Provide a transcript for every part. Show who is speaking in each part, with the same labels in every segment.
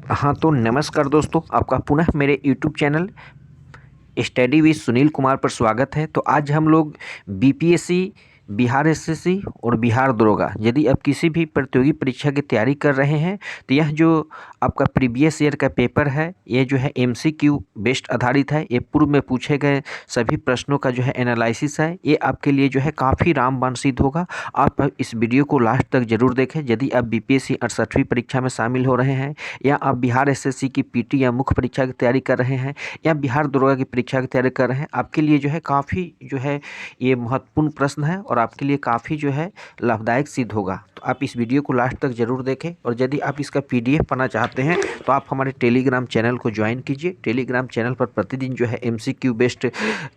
Speaker 1: हाँ, तो नमस्कार दोस्तों, आपका पुनः मेरे YouTube channel study with Sunil Kumar पर स्वागत है। तो आज हम लोग बीपीएससी, बिहार एसएससी और बिहार दरोगा, यदि आप किसी भी प्रतियोगी परीक्षा की तैयारी कर रहे हैं तो यह जो आपका प्रीवियस ईयर का पेपर है, ये जो है एमसीक्यू बेस्ड आधारित है। ये पूर्व में पूछे गए सभी प्रश्नों का जो है एनालिसिस है। ये आपके लिए जो है काफ़ी रामबाण सिद्ध होगा। आप इस वीडियो को लास्ट तक जरूर देखें। यदि आप बीपीएससी 68वीं परीक्षा में शामिल हो रहे हैं, या आप बिहार एसएससी की पीटी या मुख्य परीक्षा की तैयारी कर रहे हैं, या बिहार दरोगा की परीक्षा की तैयारी कर रहे हैं, आपके लिए जो है काफ़ी जो है ये महत्वपूर्ण प्रश्न है और आपके लिए काफ़ी जो है लाभदायक सिद्ध होगा। तो आप इस वीडियो को लास्ट तक जरूर देखें। और यदि आप इसका पीडीएफ पाना चाहते हैं तो आप हमारे टेलीग्राम चैनल को ज्वाइन कीजिए। टेलीग्राम चैनल पर प्रतिदिन जो है एमसीक्यू बेस्ड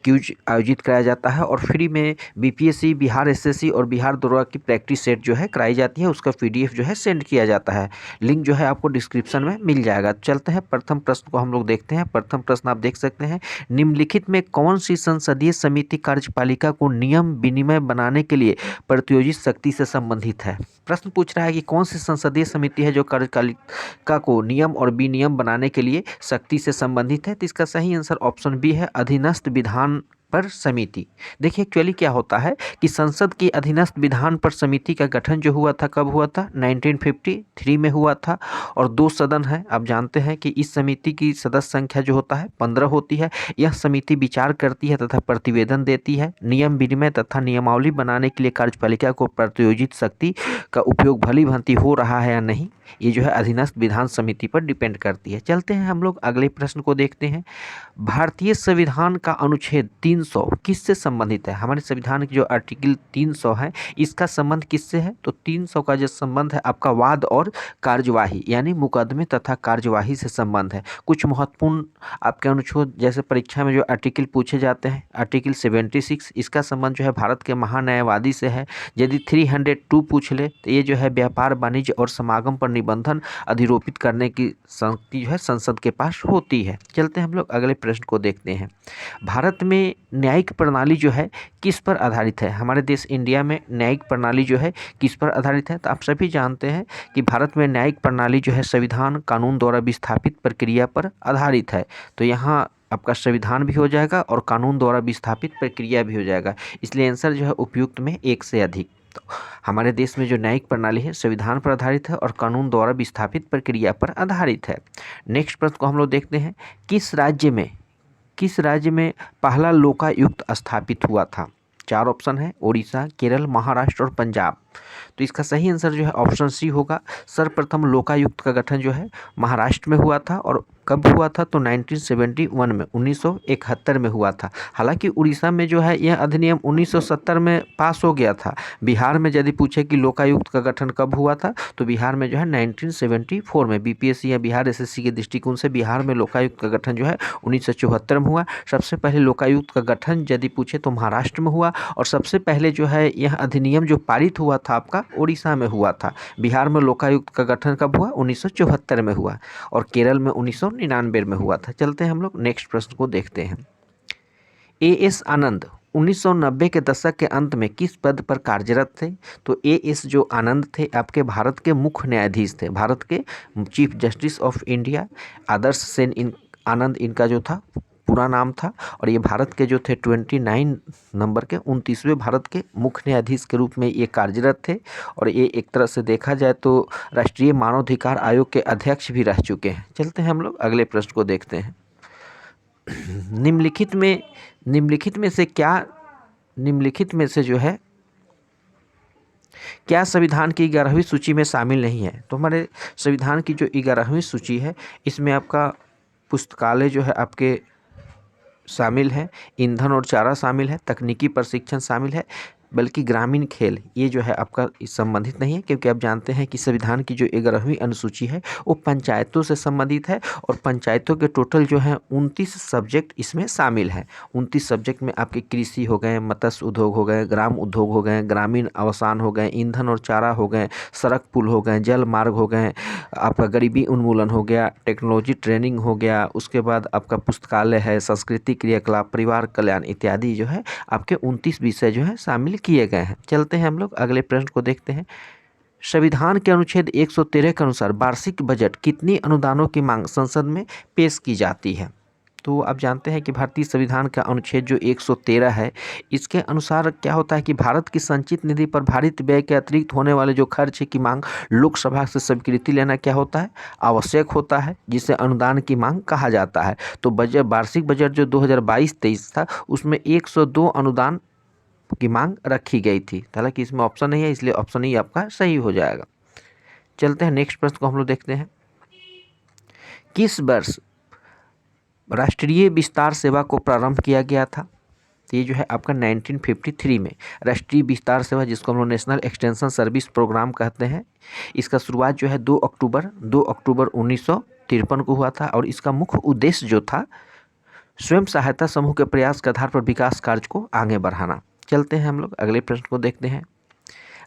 Speaker 1: क्यूज आयोजित कराया जाता है और फ्री में बीपीएससी, बिहार एसएससी और बिहार दरोगा की प्रैक्टिस सेट जो है कराई जाती है। उसका पीडीएफ जो है सेंड किया जाता है। लिंक जो है आपको डिस्क्रिप्शन में मिल जाएगा। चलते हैं प्रथम प्रश्न को हम लोग देखते हैं। प्रथम प्रश्न आप देख सकते हैं, निम्नलिखित में कौन सी संसदीय समिति कार्यपालिका को नियम विनिमय बनाने के लिए प्रतियोजित शक्ति से संबंधित है। प्रश्न पूछ रहा है कि कौन सी संसदीय समिति है जो कार्यपालिका को नियम और विनियम बनाने के लिए शक्ति से संबंधित है। तो इसका सही आंसर ऑप्शन बी है, अधीनस्थ विधान पर समिति। देखिए एक्चुअली क्या होता है कि संसद की अधीनस्थ विधान पर समिति का गठन जो हुआ था, कब हुआ था? 1953 में हुआ था। और 2 सदन है। आप जानते हैं कि इस समिति की सदस्य संख्या जो होता है 15 होती है। यह समिति विचार करती है तथा प्रतिवेदन देती है। नियम विनिमय तथा नियमावली बनाने के लिए कार्यपालिका को प्रतियोजित शक्ति का उपयोग भली भांति हो रहा है या नहीं, ये जो है अधीनस्थ विधान समिति पर डिपेंड करती है। चलते हैं हम लोग अगले प्रश्न को देखते हैं। भारतीय संविधान का अनुच्छेद 300 किससे संबंधित है? हमारे संविधान की जो आर्टिकल 300 है, इसका संबंध किससे है? तो 300 का जो संबंध है आपका वाद और कार्यवाही यानी मुकदमे तथा कार्यवाही से संबंध है। कुछ महत्वपूर्ण आपके अनुच्छेद जैसे परीक्षा में जो आर्टिकल पूछे जाते हैं, आर्टिकल 76 इसका संबंध जो है भारत के महान्यायवादी से है। यदि 302 पूछ ले तो ये जो है व्यापार, वाणिज्य और समागम पर निबंधन अधिरोपित करने की शक्ति जो है संसद के पास होती है। चलते हैं हम लोग अगले प्रश्न को देखते हैं। भारत में न्यायिक प्रणाली जो है किस पर आधारित है? हमारे देश इंडिया में न्यायिक प्रणाली जो है किस पर आधारित है? तो आप सभी जानते हैं कि भारत में न्यायिक प्रणाली जो है संविधान कानून द्वारा विस्थापित प्रक्रिया पर आधारित है। तो यहाँ आपका संविधान भी हो जाएगा और कानून द्वारा विस्थापित प्रक्रिया भी हो जाएगा। इसलिए आंसर जो है उपयुक्त में एक से अधिक। तो हमारे देश में जो न्यायिक प्रणाली है संविधान पर आधारित है और कानून द्वारा विस्थापित प्रक्रिया पर आधारित है। नेक्स्ट प्रश्न को हम लोग देखते हैं, किस राज्य में पहला लोकायुक्त स्थापित हुआ था? 4 ऑप्शन है, उड़ीसा, केरल, महाराष्ट्र और पंजाब। तो इसका सही आंसर जो है ऑप्शन सी होगा। सर्वप्रथम लोकायुक्त का गठन जो है महाराष्ट्र में हुआ था। और कब हुआ था? तो 1971 में, 1971 में हुआ था। हालांकि उड़ीसा में जो है यह अधिनियम 1970 में पास हो गया था। बिहार में यदि पूछे कि लोकायुक्त का गठन कब हुआ था, तो बिहार में जो है 1974 में, बीपीएससी या बिहार एसएससी के दृष्टिकोण से बिहार में लोकायुक्त का गठन जो है 1974 में हुआ। सबसे पहले लोकायुक्त का गठन यदि पूछे तो महाराष्ट्र में हुआ। और सबसे पहले जो है यह अधिनियम जो पारित हुआ था आपका उड़ीसा में हुआ था। बिहार में लोकायुक्त का गठन कब हुआ? 1974 में हुआ। और केरल में 1999 में हुआ था। चलते हैं हम लोग नेक्स्ट प्रश्न को देखते हैं। एएस आनंद 1990 के दशक के अंत में किस पद पर कार्यरत थे? तो एएस जो आनंद थे आपके भारत के मुख्य न्यायाधीश थे, भारत के चीफ जस्टिस ऑफ इंडिया। आदर्श सेन आनंद इनका जो था पूरा नाम था। और ये भारत के जो थे 29 नंबर के 29वें भारत के मुख्य न्यायाधीश के रूप में ये कार्यरत थे। और ये एक तरह से देखा जाए तो राष्ट्रीय मानवाधिकार आयोग के अध्यक्ष भी रह चुके हैं। चलते हैं हम लोग अगले प्रश्न को देखते हैं। निम्नलिखित में से जो है क्या संविधान की 11वीं सूची में शामिल नहीं है? तो हमारे संविधान की जो 11वीं सूची है, इसमें आपका पुस्तकालय जो है आपके शामिल है, ईंधन और चारा शामिल है, तकनीकी प्रशिक्षण शामिल है, बल्कि ग्रामीण खेल ये जो है आपका संबंधित नहीं है। क्योंकि आप जानते हैं कि संविधान की जो 11वीं अनुसूची है वो पंचायतों से संबंधित है। और पंचायतों के टोटल जो है 29 सब्जेक्ट इसमें शामिल है। 29 सब्जेक्ट में आपके कृषि हो गए, मत्स्य उद्योग हो गए, ग्राम उद्योग हो गए, ग्रामीण आवासन हो गए, ईंधन और चारा हो गए, सड़क पुल हो गए, जल मार्ग हो गए, आपका गरीबी उन्मूलन हो गया, टेक्नोलॉजी ट्रेनिंग हो गया, उसके बाद आपका पुस्तकालय है, संस्कृति क्रियाकलाप, परिवार कल्याण इत्यादि जो है आपके 29 विषय जो है शामिल किए गए हैं। चलते हैं हम लोग अगले प्रश्न को देखते हैं। संविधान के अनुच्छेद 113 के अनुसार वार्षिक बजट कितनी अनुदानों की मांग संसद में पेश की जाती है? तो आप जानते हैं कि भारतीय संविधान का अनुच्छेद जो 113 है, इसके अनुसार क्या होता है कि भारत की संचित निधि पर भारित व्यय के अतिरिक्त होने वाले जो खर्च की मांग लोकसभा से स्वीकृति लेना क्या होता है, आवश्यक होता है, जिसे अनुदान की मांग कहा जाता है। तो बजट वार्षिक बजट जो 2022-23 था उसमें 102 अनुदान की मांग रखी गई थी। हालांकि इसमें ऑप्शन नहीं है, इसलिए ऑप्शन ही आपका सही हो जाएगा। चलते हैं नेक्स्ट प्रश्न को हम लोग देखते हैं। किस वर्ष राष्ट्रीय विस्तार सेवा को प्रारंभ किया गया था? तो ये जो है आपका 1953 में राष्ट्रीय विस्तार सेवा, जिसको हम लोग नेशनल एक्सटेंशन सर्विस प्रोग्राम कहते हैं, इसका शुरुआत जो है 2 अक्टूबर 1953 को हुआ था। और इसका मुख्य उद्देश्य जो था स्वयं सहायता समूह के प्रयास के आधार पर विकास कार्य को आगे बढ़ाना। चलते हैं हम लोग अगले प्रश्न को देखते हैं।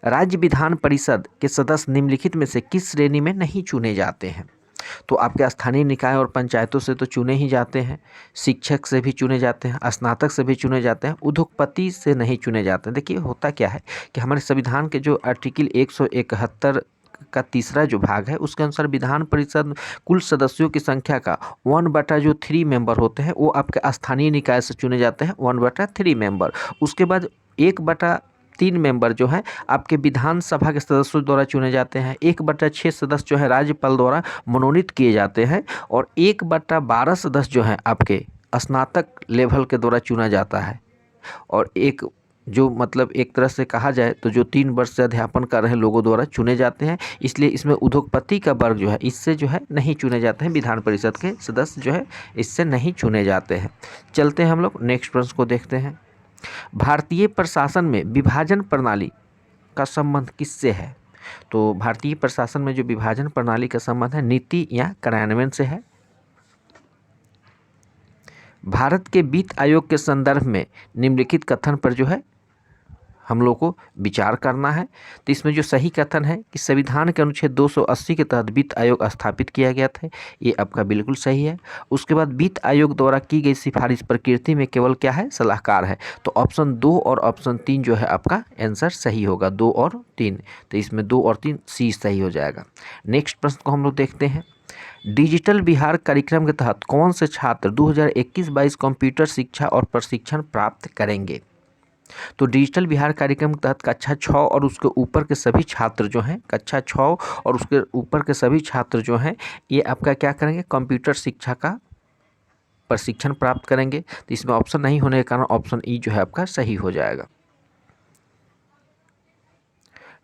Speaker 1: राज्य विधान परिषद के सदस्य निम्नलिखित में से किस श्रेणी में नहीं चुने जाते हैं? तो आपके स्थानीय निकाय और पंचायतों से तो चुने ही जाते हैं, शिक्षक से भी चुने जाते हैं, स्नातक से भी चुने जाते हैं, उद्योगपति से नहीं चुने जाते हैं। देखिए होता क्या है कि हमारे संविधान के जो आर्टिकल 171 का तीसरा जो भाग है उसके अनुसार विधान परिषद कुल सदस्यों की संख्या का 1/3 मेंबर होते हैं, वो आपके स्थानीय निकाय से चुने जाते हैं 1/3 मेंबर। उसके बाद 1/3 मेंबर जो है आपके विधानसभा के सदस्यों द्वारा चुने जाते हैं, 1/6 सदस्य जो है राज्यपाल द्वारा मनोनीत किए जाते हैं, और 1/12 सदस्य जो है आपके स्नातक लेवल के द्वारा चुना जाता है। और एक जो मतलब एक तरह से कहा जाए तो जो 3 वर्ष से अध्यापन कर रहे लोगों द्वारा चुने जाते हैं। इसलिए इसमें उद्योगपति का वर्ग जो है इससे जो है नहीं चुने जाते हैं, विधान परिषद के सदस्य जो है इससे नहीं चुने जाते हैं। चलते हैं हम लोग नेक्स्ट प्रश्न को देखते हैं। भारतीय प्रशासन में विभाजन प्रणाली का संबंध किससे है? तो भारतीय प्रशासन में जो विभाजन प्रणाली का संबंध है नीति या कार्यान्वयन से है। भारत के वित्त आयोग के संदर्भ में निम्नलिखित कथन पर जो है हम लोग को विचार करना है। तो इसमें जो सही कथन है कि संविधान के अनुच्छेद 280 के तहत वित्त आयोग स्थापित किया गया था, ये आपका बिल्कुल सही है। उसके बाद वित्त आयोग द्वारा की गई सिफारिश प्रकृति में केवल क्या है, सलाहकार है। तो ऑप्शन 2 और ऑप्शन 3 जो है आपका आंसर सही होगा, 2 और 3। तो इसमें 2 और 3 सी सही हो जाएगा। नेक्स्ट प्रश्न को हम लोग देखते हैं। डिजिटल बिहार कार्यक्रम के तहत कौन से छात्र 2021-22 कंप्यूटर शिक्षा और प्रशिक्षण प्राप्त करेंगे? तो डिजिटल बिहार कार्यक्रम के तहत कक्षा 6 और उसके ऊपर के सभी छात्र जो हैं, कक्षा 6 और उसके ऊपर के सभी छात्र जो हैं ये आपका क्या करेंगे, कंप्यूटर शिक्षा का प्रशिक्षण प्राप्त करेंगे। तो इसमें ऑप्शन नहीं होने के कारण ऑप्शन ई जो है आपका सही हो जाएगा।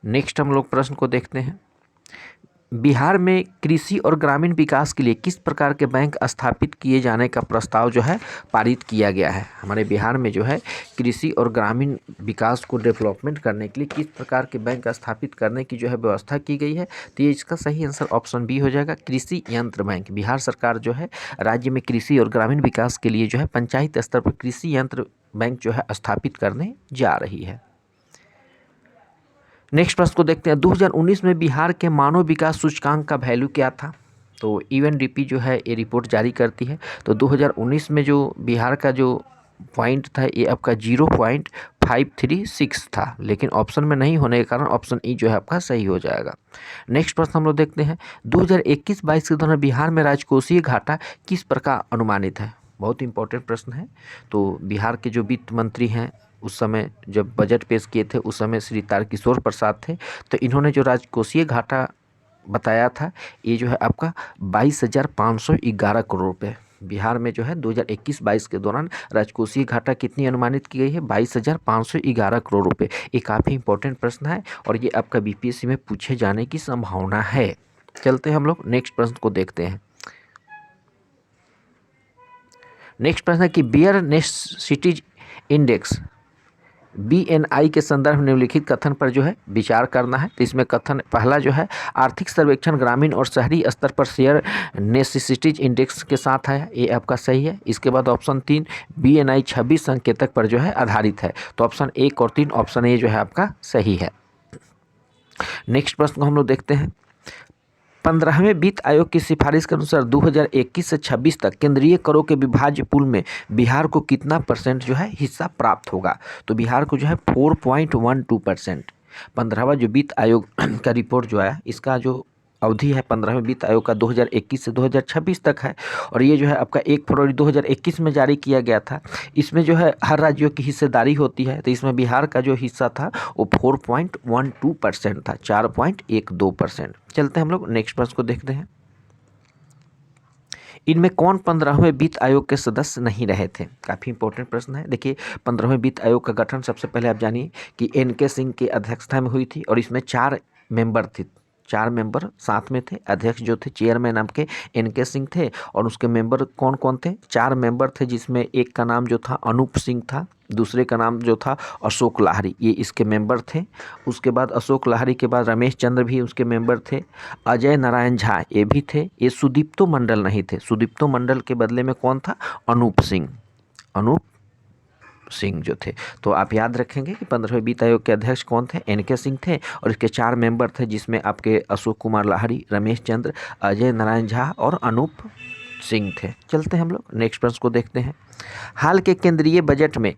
Speaker 1: नेक्स्ट हम लोग प्रश्न को देखते हैं। बिहार में कृषि और ग्रामीण विकास के लिए किस प्रकार के बैंक स्थापित किए जाने का प्रस्ताव जो है पारित किया गया है? हमारे बिहार में जो है कृषि और ग्रामीण विकास को डेवलपमेंट करने के लिए किस प्रकार के बैंक स्थापित करने की जो है व्यवस्था की गई है? तो ये इसका सही आंसर ऑप्शन बी हो जाएगा, कृषि यंत्र बैंक। बिहार सरकार जो है राज्य में कृषि और ग्रामीण विकास के लिए जो है पंचायत स्तर पर कृषि यंत्र बैंक जो है स्थापित करने जा रही है। नेक्स्ट प्रश्न को देखते हैं। 2019 में बिहार के मानव विकास सूचकांक का वैल्यू क्या था? तो यूएनडीपी जो है ये रिपोर्ट जारी करती है। तो 2019 में जो बिहार का जो पॉइंट था ये आपका 0.536 था, लेकिन ऑप्शन में नहीं होने के कारण ऑप्शन ई जो है आपका सही हो जाएगा। नेक्स्ट प्रश्न हम लोग देखते हैं। 2021-22 के दौरान बिहार में राजकोषीय घाटा किस प्रकार अनुमानित है? बहुत इंपॉर्टेंट प्रश्न है। तो बिहार के जो वित्त मंत्री हैं उस समय जब बजट पेश किए थे उस समय श्री तारकिशोर प्रसाद थे। तो इन्होंने जो राजकोषीय घाटा बताया था ये जो है आपका 22,511 करोड़ रुपये। बिहार में जो है 2021-22 के दौरान राजकोषीय घाटा कितनी अनुमानित की गई है? 22,511 करोड़ रुपये। ये काफ़ी इंपॉर्टेंट प्रश्न है और ये आपका बीपीएससी में पूछे जाने की संभावना है। चलते हैं हम लोग नेक्स्ट प्रश्न को देखते हैं। नेक्स्ट प्रश्न है कि बियर नेसेसिटीज इंडेक्स BNI के संदर्भ में निम्नलिखित कथन पर जो है विचार करना है। तो इसमें कथन पहला जो है आर्थिक सर्वेक्षण ग्रामीण और शहरी स्तर पर शेयर नेसेसिटीज इंडेक्स के साथ है, ये आपका सही है। इसके बाद ऑप्शन 3 BNI 26 संकेतक पर जो है आधारित है। तो ऑप्शन 1 और 3 ऑप्शन ए जो है आपका सही है। नेक्स्ट प्रश्न को हम लोग देखते हैं। 15वें वित्त आयोग की सिफारिश के अनुसार 2021 से 26 तक केंद्रीय करों के विभाज्य पूल में बिहार को कितना % जो है हिस्सा प्राप्त होगा? तो बिहार को जो है 4.12%। 15वां जो वित्त आयोग का रिपोर्ट जो आया, इसका जो अवधि है 15वें वित्त आयोग का 2021 से 2026 तक है। और ये जो है आपका 1 फरवरी 2021 में जारी किया गया था। इसमें जो है हर राज्यों की हिस्सेदारी होती है, तो इसमें बिहार का जो हिस्सा था वो 4.12% था, 4.12%। चलते हैं हम लोग नेक्स्ट प्रश्न को देखते हैं। इनमें कौन 15वें वित्त आयोग के सदस्य नहीं रहे थे? काफ़ी इंपॉर्टेंट प्रश्न है। देखिए 15वें वित्त आयोग का गठन सबसे पहले आप जानिए कि NK सिंह की अध्यक्षता में हुई थी और इसमें 4 मेंबर थे, 4 मेंबर साथ में थे। अध्यक्ष जो थे चेयरमैन आपके NK सिंह थे और उसके मेंबर कौन कौन थे? 4 मेंबर थे, जिसमें एक का नाम जो था अनूप सिंह था, दूसरे का नाम जो था अशोक लाहिड़ी, ये इसके मेंबर थे। उसके बाद अशोक लाहिड़ी के बाद रमेश चंद्र भी उसके मेंबर थे। अजय नारायण झा ये भी थे। ये सुदीप्तो मंडल नहीं थे, सुदीप्तो मंडल के बदले में कौन था? अनूप सिंह, अनूप सिंह जो थे। तो आप याद रखेंगे कि 15वें वित्त आयोग के अध्यक्ष कौन थे? NK सिंह थे और इसके 4 मेंबर थे, जिसमें आपके अशोक कुमार लाहिड़ी, रमेश चंद्र, अजय नारायण झा और अनूप सिंह थे। चलते हैं हम लोग नेक्स्ट प्रश्न को देखते हैं। हाल के केंद्रीय बजट में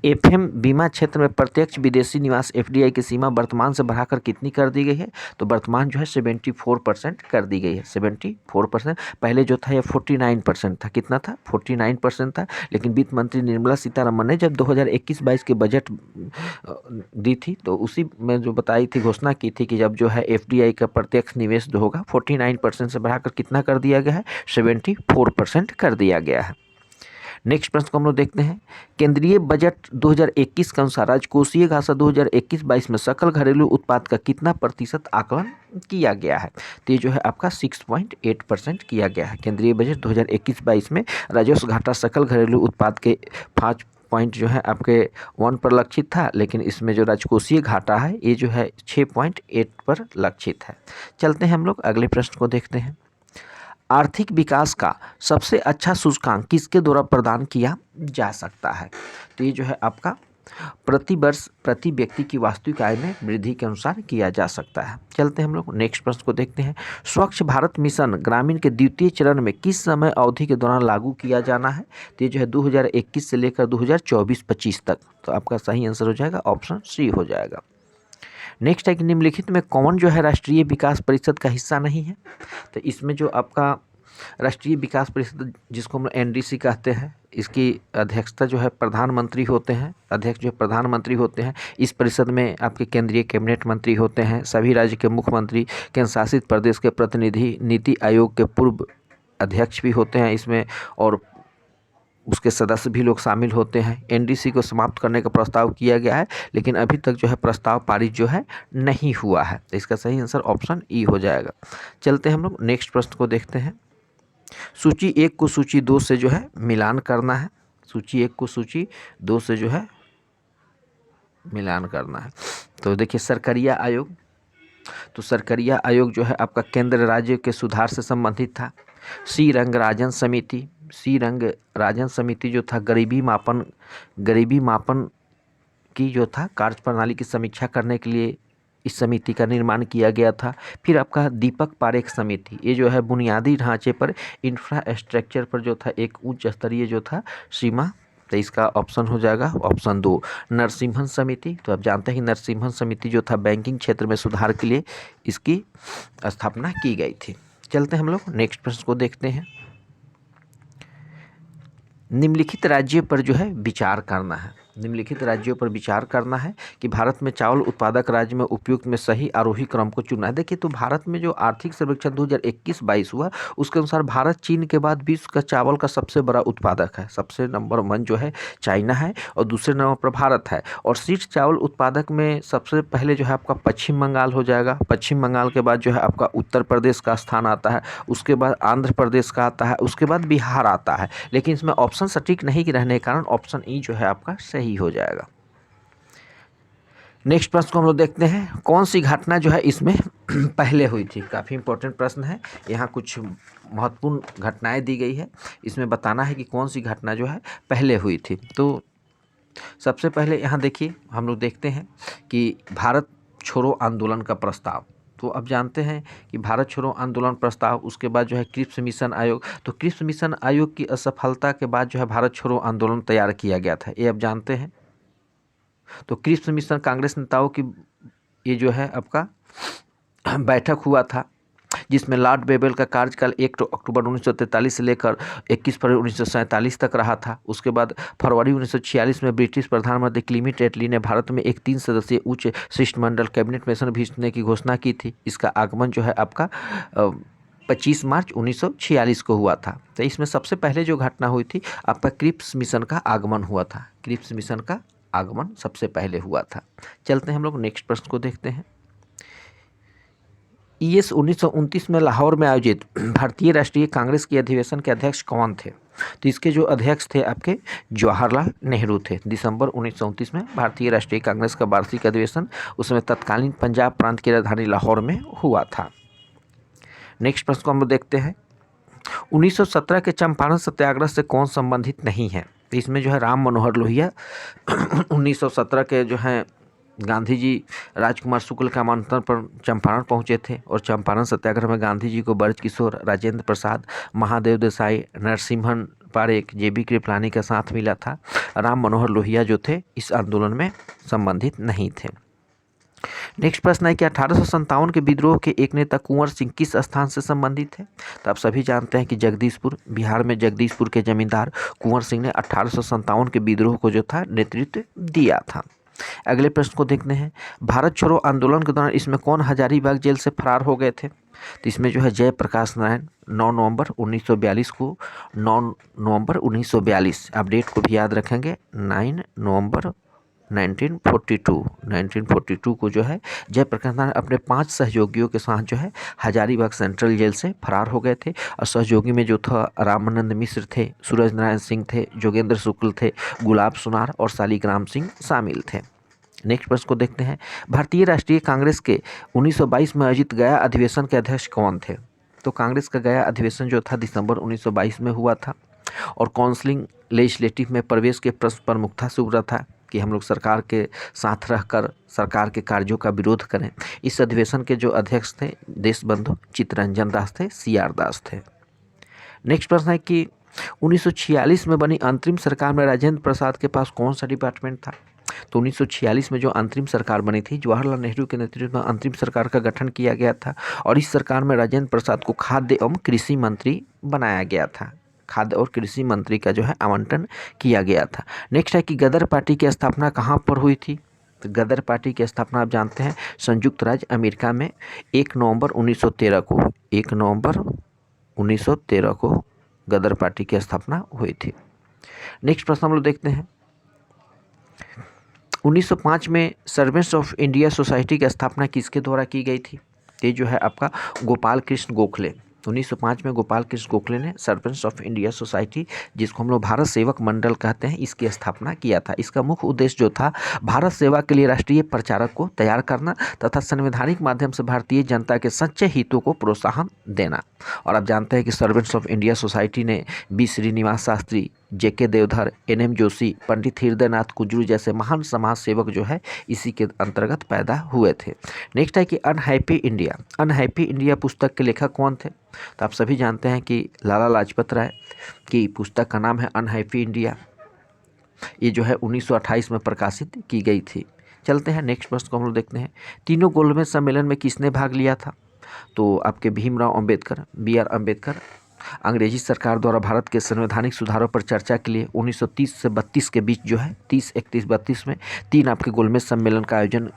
Speaker 1: FM बीमा क्षेत्र में प्रत्यक्ष विदेशी निवास FDI की सीमा वर्तमान से बढ़ाकर कितनी कर दी गई है? तो वर्तमान जो है 74% कर दी गई है, 74%। पहले जो था ये 49% था। कितना था? 49% था। लेकिन वित्त मंत्री निर्मला सीतारमण ने जब 2021-22 के बजट दी थी, तो उसी में जो बताई थी, घोषणा की थी कि जब जो है FDI का प्रत्यक्ष निवेश जो होगा 49% से बढ़ाकर कितना कर दिया गया है? 74% कर दिया गया है। नेक्स्ट प्रश्न को हम लोग देखते हैं। केंद्रीय बजट 2021 के अनुसार राजकोषीय घाटा 2021-22 में सकल घरेलू उत्पाद का कितना प्रतिशत आकलन किया गया है? तो ये जो है आपका 6.8% किया गया है। केंद्रीय बजट 2021-22 में राजस्व घाटा सकल घरेलू उत्पाद के 5 पॉइंट जो है आपके 1 पर लक्षित था, लेकिन इसमें जो राजकोषीय घाटा है ये जो है 6.8 पर लक्षित है। चलते हैं हम लोग अगले प्रश्न को देखते हैं। आर्थिक विकास का सबसे अच्छा सूचकांक किसके द्वारा प्रदान किया जा सकता है? तो ये जो है आपका प्रति वर्ष प्रति व्यक्ति की वास्तविक आय में वृद्धि के अनुसार किया जा सकता है। चलते हैं हम लोग नेक्स्ट प्रश्न को देखते हैं। स्वच्छ भारत मिशन ग्रामीण के द्वितीय चरण में किस समय अवधि के दौरान लागू किया जाना है? तो ये जो है 2021 से लेकर 2024-25 तक। तो आपका सही आंसर हो जाएगा ऑप्शन सी हो जाएगा। नेक्स्ट है कि निम्नलिखित में कौन जो है राष्ट्रीय विकास परिषद का हिस्सा नहीं है? तो इसमें जो आपका राष्ट्रीय विकास परिषद, जिसको हम NDC कहते हैं, इसकी अध्यक्षता जो है प्रधानमंत्री होते हैं, अध्यक्ष जो प्रधानमंत्री होते हैं। इस परिषद में आपके केंद्रीय कैबिनेट मंत्री होते हैं, सभी राज्य के मुख्यमंत्री, केंद्र शासित प्रदेश के प्रतिनिधि, नीति आयोग के पूर्व अध्यक्ष भी होते हैं इसमें, और उसके सदस्य भी लोग शामिल होते हैं। NDC को समाप्त करने का प्रस्ताव किया गया है, लेकिन अभी तक जो है प्रस्ताव पारित जो है नहीं हुआ है। तो इसका सही आंसर ऑप्शन ई हो जाएगा। चलते हैं हम लोग नेक्स्ट प्रश्न को देखते हैं। सूची 1 को सूची 2 से जो है मिलान करना है। सूची 1 को सूची 2 से जो है मिलान करना है। तो देखिए सरकारिया आयोग, तो सरकारिया आयोग जो है आपका केंद्र राज्य के सुधार से संबंधित था। सी रंगराजन समिति, सी रंगराजन समिति जो था गरीबी मापन की जो था कार्यप्रणाली की समीक्षा करने के लिए इस समिति का निर्माण किया गया था। फिर आपका दीपक पारेख समिति, ये जो है बुनियादी ढांचे पर, इंफ्रास्ट्रक्चर पर जो था एक उच्च स्तरीय जो था सीमा। तो इसका ऑप्शन हो जाएगा ऑप्शन 2 नरसिम्हन समिति। तो आप जानते हैं कि नरसिम्हन समिति जो था बैंकिंग क्षेत्र में सुधार के लिए इसकी स्थापना की गई थी। चलते हैं हम लोग नेक्स्ट प्रश्न को देखते हैं। निम्नलिखित राज्यों पर जो है विचार करना है। निम्नलिखित राज्यों पर विचार करना है कि भारत में चावल उत्पादक राज्य में उपयुक्त में सही आरोही क्रम को चुनना है। देखिए तो भारत में जो आर्थिक सर्वेक्षण 2021-22 हुआ, उसके अनुसार भारत चीन के बाद विश्व का चावल का सबसे बड़ा उत्पादक है। सबसे नंबर 1 जो है चाइना है और दूसरे नंबर पर भारत है। और शीर्ष चावल उत्पादक में सबसे पहले जो है आपका पश्चिम बंगाल हो जाएगा। पश्चिम बंगाल के बाद जो है आपका उत्तर प्रदेश का स्थान आता है, उसके बाद आंध्र प्रदेश का आता है, उसके बाद बिहार आता है। लेकिन इसमें ऑप्शन सटीक नहीं रहने के कारण ऑप्शन ई जो है आपका सही हो जाएगा। नेक्स्ट प्रश्न को हम लोग देखते हैं। कौन सी घटना जो है इसमें पहले हुई थी? काफ़ी इंपॉर्टेंट प्रश्न है। यहाँ कुछ महत्वपूर्ण घटनाएं दी गई है, इसमें बताना है कि कौन सी घटना जो है पहले हुई थी। तो सबसे पहले यहाँ देखिए हम लोग देखते हैं कि भारत छोड़ो आंदोलन का प्रस्ताव। तो अब जानते हैं कि भारत छोड़ो आंदोलन प्रस्ताव, उसके बाद जो है क्रिप्स मिशन आयोग। तो क्रिप्स मिशन आयोग की असफलता के बाद जो है भारत छोड़ो आंदोलन तैयार किया गया था, ये अब जानते हैं। तो क्रिप्स मिशन कांग्रेस नेताओं की ये जो है आपका बैठक हुआ था, जिसमें लॉर्ड बेबल का कार्यकाल 1 अक्टूबर 1943 से लेकर 21 फरवरी 1947 तक रहा था। उसके बाद फरवरी 1946 में ब्रिटिश प्रधानमंत्री क्लीमेंट एटली ने भारत में एक 3 सदस्यीय उच्च शिष्टमंडल कैबिनेट मिशन भेजने की घोषणा की थी। इसका आगमन जो है आपका 25 मार्च 1946 को हुआ था। तो इसमें सबसे पहले जो घटना हुई थी आपका क्रिप्स मिशन का आगमन हुआ था। क्रिप्स मिशन का आगमन सबसे पहले हुआ था। चलते हैं हम लोग नेक्स्ट प्रश्न को देखते हैं। ईएस 1929 में लाहौर में आयोजित भारतीय राष्ट्रीय कांग्रेस के अधिवेशन के अध्यक्ष कौन थे? तो इसके जो अध्यक्ष थे आपके जवाहरलाल नेहरू थे। दिसंबर 1929 में भारतीय राष्ट्रीय कांग्रेस का वार्षिक अधिवेशन उसमें तत्कालीन पंजाब प्रांत की राजधानी लाहौर में हुआ था। नेक्स्ट प्रश्न को हम लोग देखते हैं। 1917 के चंपारण सत्याग्रह से कौन संबंधित नहीं है? तो इसमें जो है राम मनोहर लोहिया 1917 के जो हैं गांधी जी राजकुमार शुक्ल के आमंत्रण पर चंपारण पहुंचे थे और चंपारण सत्याग्रह में गांधी जी को ब्रज किशोर, राजेंद्र प्रसाद, महादेव देसाई, नरसिम्हन पारेख, जेबी कृपलानी का साथ मिला था। राम मनोहर लोहिया जो थे इस आंदोलन में संबंधित नहीं थे। नेक्स्ट प्रश्न है कि 1857 के विद्रोह के एक नेता कुंवर सिंह किस स्थान से संबंधित है? तो आप सभी जानते हैं कि जगदीशपुर, बिहार में जगदीशपुर के जमींदार कुंवर सिंह ने 1857 के विद्रोह को जो था नेतृत्व दिया था। अगले प्रश्न को देखते हैं। भारत छोड़ो आंदोलन के दौरान इसमें कौन हजारीबाग जेल से फरार हो गए थे? तो इसमें जो है जयप्रकाश नारायण 9 नवंबर 1942 को 9 नवंबर 1942 आप डेट को भी याद रखेंगे 9 नवंबर 1942 को जो है जयप्रकाश नारायण अपने 5 सहयोगियों के साथ जो है हजारीबाग सेंट्रल जेल से फरार हो गए थे। और सहयोगी में जो था रामानंद मिश्र थे, सूरज नारायण सिंह थे, जोगेंद्र शुक्ल थे, गुलाब सुनार और शालिग्राम सिंह शामिल थे। नेक्स्ट प्रश्न को देखते हैं। भारतीय राष्ट्रीय कांग्रेस के 1922 में आयोजित गया अधिवेशन के अध्यक्ष कौन थे? तो कांग्रेस का गया अधिवेशन जो था दिसंबर 1922 में हुआ था और काउंसिलिंग लेजिस्लेटिव में प्रवेश के प्रश्न प्रमुखता से उभरा था कि हम लोग सरकार के साथ रहकर सरकार के कार्यों का विरोध करें। इस अधिवेशन के जो अध्यक्ष थे देशबंधु चित्तरंजन दास थे, सीआर दास थे। नेक्स्ट प्रश्न है कि 1946 में बनी अंतरिम सरकार में राजेंद्र प्रसाद के पास कौन सा डिपार्टमेंट था? तो 1946 में जो अंतरिम सरकार बनी थी जवाहरलाल नेहरू के नेतृत्व में अंतरिम सरकार का गठन किया गया था और इस सरकार में राजेंद्र प्रसाद को खाद्य एवं कृषि मंत्री बनाया गया था। खाद्य और कृषि मंत्री का जो है आवंटन किया गया था। नेक्स्ट है कि गदर पार्टी की स्थापना कहाँ पर हुई थी? तो गदर पार्टी की स्थापना आप जानते हैं संयुक्त राज्य अमेरिका में 1 नवंबर 1913 को 1 नवंबर 1913 को गदर पार्टी की स्थापना हुई थी। नेक्स्ट प्रश्न हम लोग देखते हैं। 1905 में सर्वेंट्स ऑफ इंडिया सोसाइटी की स्थापना किसके द्वारा की गई थी? ये जो है आपका गोपाल कृष्ण गोखले। 1905 में गोपाल कृष्ण गोखले ने सर्वेंट्स ऑफ इंडिया सोसाइटी, जिसको हम लोग भारत सेवक मंडल कहते हैं, इसकी स्थापना किया था। इसका मुख्य उद्देश्य जो था भारत सेवा के लिए राष्ट्रीय प्रचारक को तैयार करना तथा संवैधानिक माध्यम से भारतीय जनता के सच्चे हितों को प्रोत्साहन देना। और आप जानते हैं कि सर्वेंट्स ऑफ इंडिया सोसाइटी ने बी श्रीनिवास शास्त्री, जेके देवधर, एनएम जोशी, पंडित हृदयनाथ कुजरू जैसे महान समाज सेवक जो है इसी के अंतर्गत पैदा हुए थे। नेक्स्ट है कि अनहैप्पी इंडिया पुस्तक के लेखक कौन थे? तो आप सभी जानते हैं कि लाला लाजपत राय की पुस्तक का नाम है अनहैप्पी इंडिया। ये जो है 1928 में प्रकाशित की गई थी। चलते हैं नेक्स्ट प्रश्न को हम लोग देखते हैं। तीनों गोलमेज सम्मेलन में किसने भाग लिया था? तो आपके भीमराव अंबेडकर, BR अम्बेडकर। अंग्रेजी सरकार द्वारा भारत के संवैधानिक सुधारों पर चर्चा के लिए 1930 से 32 के बीच जो है 30, 31, 32 में 3 आपके गोलमेज सम्मेलन का आयोजन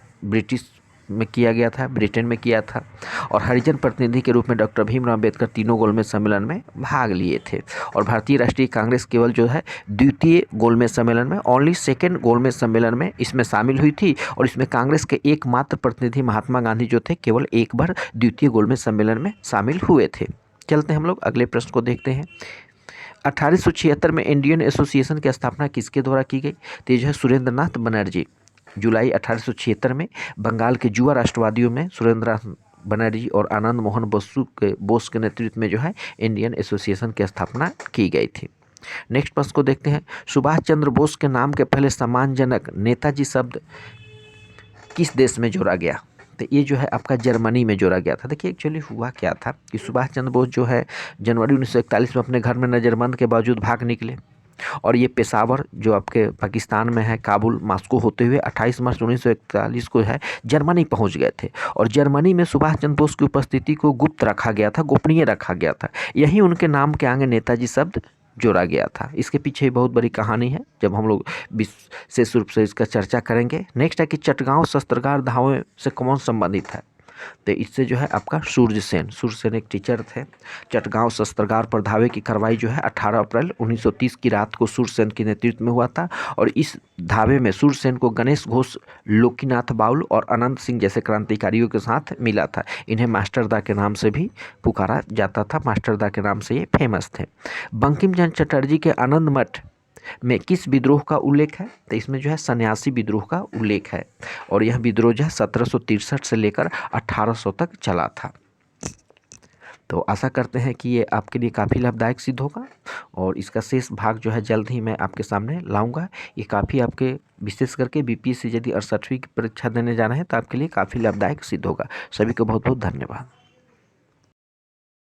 Speaker 1: ब्रिटेन में किया था और हरिजन प्रतिनिधि के रूप में डॉक्टर भीमराव अम्बेडकर तीनों गोलमेज सम्मेलन में भाग लिए थे। और भारतीय राष्ट्रीय कांग्रेस केवल जो है द्वितीय गोलमेज सम्मेलन में, ओनली सेकेंड गोलमेज सम्मेलन में इसमें शामिल हुई थी और इसमें कांग्रेस के एकमात्र प्रतिनिधि महात्मा गांधी जो थे केवल एक बार द्वितीय गोलमेज सम्मेलन में शामिल हुए थे। चलते हैं हम लोग अगले प्रश्न को देखते हैं। 1876 में इंडियन एसोसिएशन की स्थापना किसके द्वारा की गई? तो जो है सुरेंद्र नाथ बनर्जी। जुलाई 1876 में बंगाल के युवा राष्ट्रवादियों में सुरेंद्र नाथ बनर्जी और आनंद मोहन बोस के नेतृत्व में जो है इंडियन एसोसिएशन की स्थापना की गई थी। नेक्स्ट प्रश्न को देखते हैं। सुभाष चंद्र बोस के नाम के पहले सम्मानजनक नेताजी शब्द किस देश में जोड़ा गया? तो ये जो है आपका जर्मनी में जोड़ा गया था। देखिए एक्चुअली हुआ क्या था कि सुभाष चंद्र बोस जो है जनवरी 1941 में अपने घर में नज़रबंद के बावजूद भाग निकले और ये पेशावर जो आपके पाकिस्तान में है, काबुल, मास्को होते हुए 28 मार्च 1941 को है जर्मनी पहुंच गए थे। और जर्मनी में सुभाष चंद्र बोस की उपस्थिति को गुप्त रखा गया था, गोपनीय रखा गया था। यही उनके नाम के आगे नेताजी शब्द जोड़ा गया था। इसके पीछे बहुत बड़ी कहानी है, जब हम लोग विशेष रूप से इसका चर्चा करेंगे। नेक्स्ट है कि चटगांव शस्त्रागार धावे से कौन संबंधित है, तो इससे जो है आपका सूर्यसेन एक टीचर थे। चटगांव शस्त्रागार पर धावे की कार्रवाई जो है 18 अप्रैल 1930 की रात को सूर्यसेन के नेतृत्व में हुआ था। और इस धावे में सूर्यसेन को गणेश घोष, लोकीनाथ बाउल और अनंत सिंह जैसे क्रांतिकारियों के साथ मिला था। इन्हें मास्टरदा के नाम से भी पुकारा जाता था, मास्टरदा के नाम से ये फेमस थे। बंकिम चंद्र चटर्जी के आनंद मठ में किस विद्रोह का उल्लेख है, तो इसमें जो है सन्यासी विद्रोह का उल्लेख है। और यह विद्रोह जो है 1763 से लेकर 1800 तक चला था। तो आशा करते हैं कि ये आपके लिए काफ़ी लाभदायक सिद्ध होगा, और इसका शेष भाग जो है जल्द ही मैं आपके सामने लाऊंगा। ये काफ़ी आपके विशेष करके बीपीएससी यदि 68वीं की परीक्षा देने जा रहे हैं तो आपके लिए काफ़ी लाभदायक सिद्ध होगा। सभी को बहुत बहुत धन्यवाद।